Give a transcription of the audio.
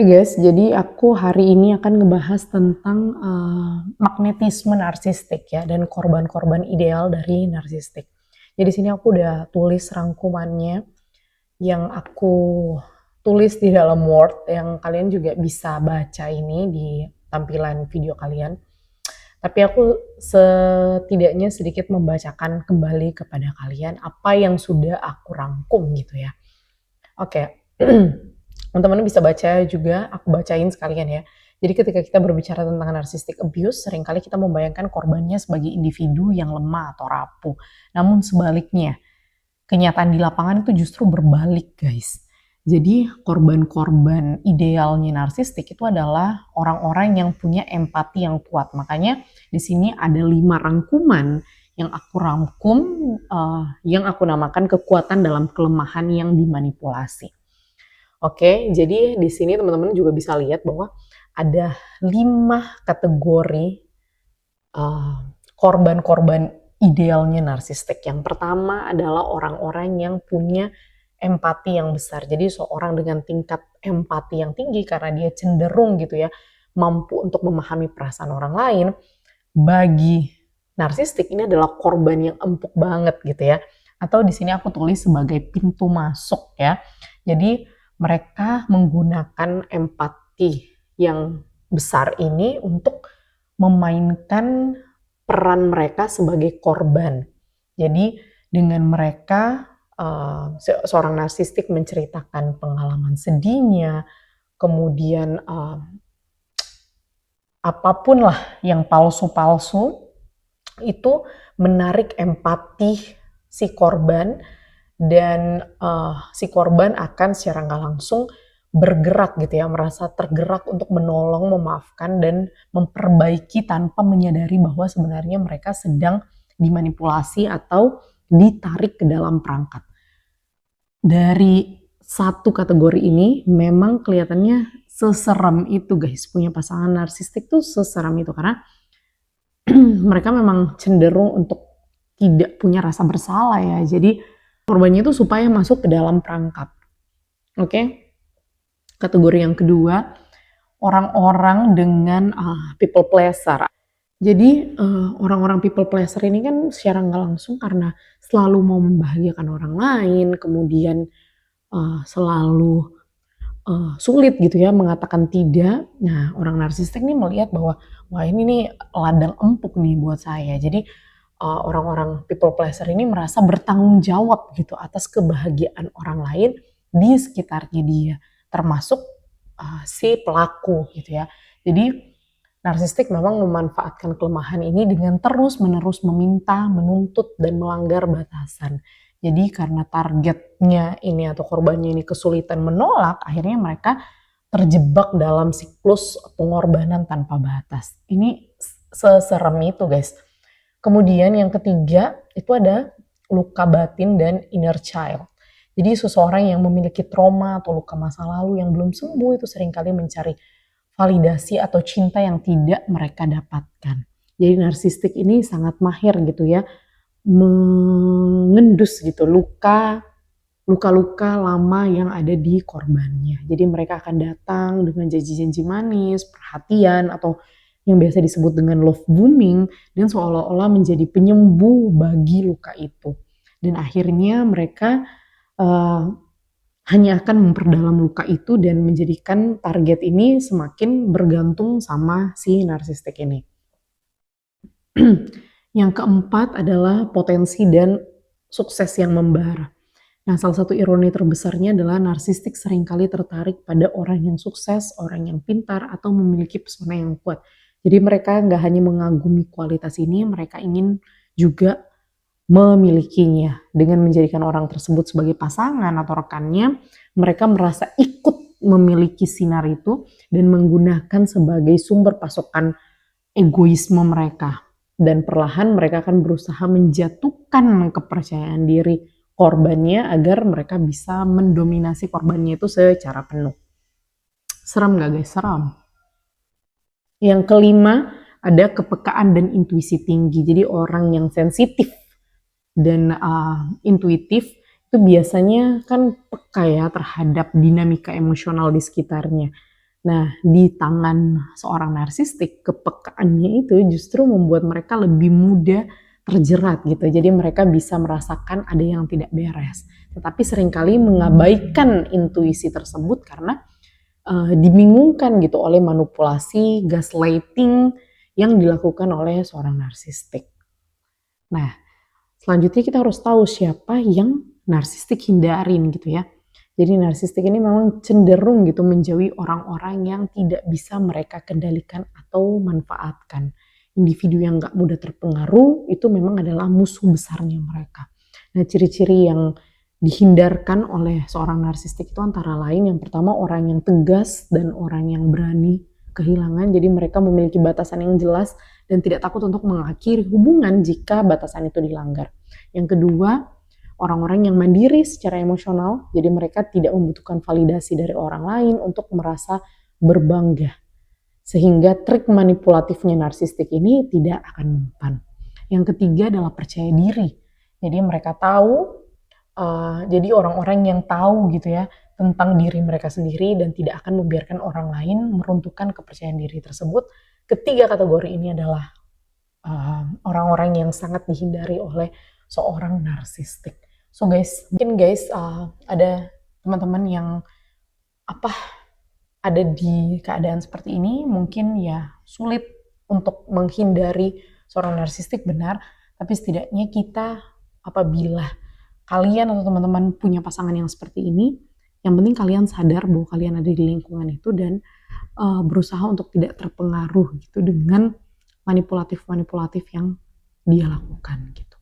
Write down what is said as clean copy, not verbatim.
Hai guys, jadi aku hari ini akan ngebahas tentang magnetisme narsistik ya dan korban-korban ideal dari narsistik. Jadi sini aku udah tulis rangkumannya yang aku tulis di dalam Word yang kalian juga bisa baca ini di tampilan video kalian. Tapi aku setidaknya sedikit membacakan kembali kepada kalian apa yang sudah aku rangkum gitu ya. Oke, teman-teman bisa baca juga, aku bacain sekalian ya. Jadi ketika kita berbicara tentang narcissistic abuse, seringkali kita membayangkan korbannya sebagai individu yang lemah atau rapuh. Namun sebaliknya, kenyataan di lapangan itu justru berbalik guys. Jadi korban-korban idealnya narsistik itu adalah orang-orang yang punya empati yang kuat. Makanya di sini ada 5 rangkuman yang aku rangkum, yang aku namakan kekuatan dalam kelemahan yang dimanipulasi. Oke, jadi di sini teman-teman juga bisa lihat bahwa ada 5 kategori korban-korban idealnya narsistik. Yang pertama adalah orang-orang yang punya empati yang besar. Jadi seorang dengan tingkat empati yang tinggi karena dia cenderung gitu ya, mampu untuk memahami perasaan orang lain. Bagi narsistik ini adalah korban yang empuk banget gitu ya. Atau di sini aku tulis sebagai pintu masuk ya. Jadi mereka menggunakan empati yang besar ini untuk memainkan peran mereka sebagai korban. Jadi dengan mereka seorang narsistik menceritakan pengalaman sedihnya, kemudian apapun lah yang palsu-palsu itu menarik empati si korban dan si korban akan secara nggak langsung bergerak gitu ya, merasa tergerak untuk menolong, memaafkan dan memperbaiki tanpa menyadari bahwa sebenarnya mereka sedang dimanipulasi atau ditarik ke dalam perangkap. Dari satu kategori ini memang kelihatannya seserem itu guys, punya pasangan narsistik tuh seserem itu karena mereka memang cenderung untuk tidak punya rasa bersalah ya. Jadi korbannya itu supaya masuk ke dalam perangkap. Oke. Kategori yang kedua, orang-orang dengan people pleaser. Jadi orang-orang people pleaser ini kan secara nggak langsung karena selalu mau membahagiakan orang lain, kemudian selalu sulit gitu ya mengatakan tidak. Nah, orang narsistik nih melihat bahwa wah ini nih ladang empuk nih buat saya. Jadi orang-orang people pleaser ini merasa bertanggung jawab gitu atas kebahagiaan orang lain di sekitarnya dia, termasuk si pelaku gitu ya. Jadi narsistik memang memanfaatkan kelemahan ini dengan terus-menerus meminta, menuntut, dan melanggar batasan. Jadi karena targetnya ini atau korbannya ini kesulitan menolak, akhirnya mereka terjebak dalam siklus pengorbanan tanpa batas. Ini seserem itu guys. Kemudian yang ketiga itu ada luka batin dan inner child. Jadi seseorang yang memiliki trauma atau luka masa lalu yang belum sembuh itu seringkali mencari validasi atau cinta yang tidak mereka dapatkan. Jadi narsistik ini sangat mahir gitu ya, mengendus gitu luka-luka lama yang ada di korbannya. Jadi mereka akan datang dengan janji-janji manis, perhatian, atau yang biasa disebut dengan love booming, dan seolah-olah menjadi penyembuh bagi luka itu. Dan akhirnya mereka hanya akan memperdalam luka itu dan menjadikan target ini semakin bergantung sama si narsistik ini. Yang keempat adalah potensi dan sukses yang membara. Nah, salah satu ironi terbesarnya adalah narsistik seringkali tertarik pada orang yang sukses, orang yang pintar, atau memiliki pesona yang kuat. Jadi mereka nggak hanya mengagumi kualitas ini, mereka ingin juga memilikinya. Dengan menjadikan orang tersebut sebagai pasangan atau rekannya, mereka merasa ikut memiliki sinar itu dan menggunakan sebagai sumber pasokan egoisme mereka. Dan perlahan mereka akan berusaha menjatuhkan kepercayaan diri korbannya agar mereka bisa mendominasi korbannya itu secara penuh. Serem gak guys? Serem. Yang kelima, ada kepekaan dan intuisi tinggi. Jadi orang yang sensitif dan intuitif itu biasanya kan peka ya terhadap dinamika emosional di sekitarnya. Nah, di tangan seorang narsistik, kepekaannya itu justru membuat mereka lebih mudah terjerat gitu. Jadi mereka bisa merasakan ada yang tidak beres. Tetapi seringkali mengabaikan intuisi tersebut karena dibingungkan gitu oleh manipulasi, gaslighting yang dilakukan oleh seorang narsistik. Nah, selanjutnya kita harus tahu siapa yang narsistik hindarin gitu ya. Jadi narsistik ini memang cenderung gitu menjauhi orang-orang yang tidak bisa mereka kendalikan atau manfaatkan. Individu yang gak mudah terpengaruh itu memang adalah musuh besarnya mereka. Nah, ciri-ciri yang dihindarkan oleh seorang narsistik itu antara lain yang pertama orang yang tegas dan orang yang berani kehilangan. Jadi mereka memiliki batasan yang jelas dan tidak takut untuk mengakhiri hubungan jika batasan itu dilanggar. Yang kedua, orang-orang yang mandiri secara emosional, jadi mereka tidak membutuhkan validasi dari orang lain untuk merasa berbangga. Sehingga trik manipulatifnya narsistik ini tidak akan mempan. Yang ketiga adalah percaya diri. Jadi mereka tahu, jadi orang-orang yang tahu gitu ya tentang diri mereka sendiri dan tidak akan membiarkan orang lain meruntuhkan kepercayaan diri tersebut. Ketiga kategori ini adalah orang-orang yang sangat dihindari oleh seorang narsistik. So guys, mungkin guys ada teman-teman yang ada di keadaan seperti ini, mungkin ya sulit untuk menghindari seorang narsistik benar, tapi setidaknya kita apabila kalian atau teman-teman punya pasangan yang seperti ini, yang penting kalian sadar bahwa kalian ada di lingkungan itu dan berusaha untuk tidak terpengaruh gitu dengan manipulatif-manipulatif yang dia lakukan gitu.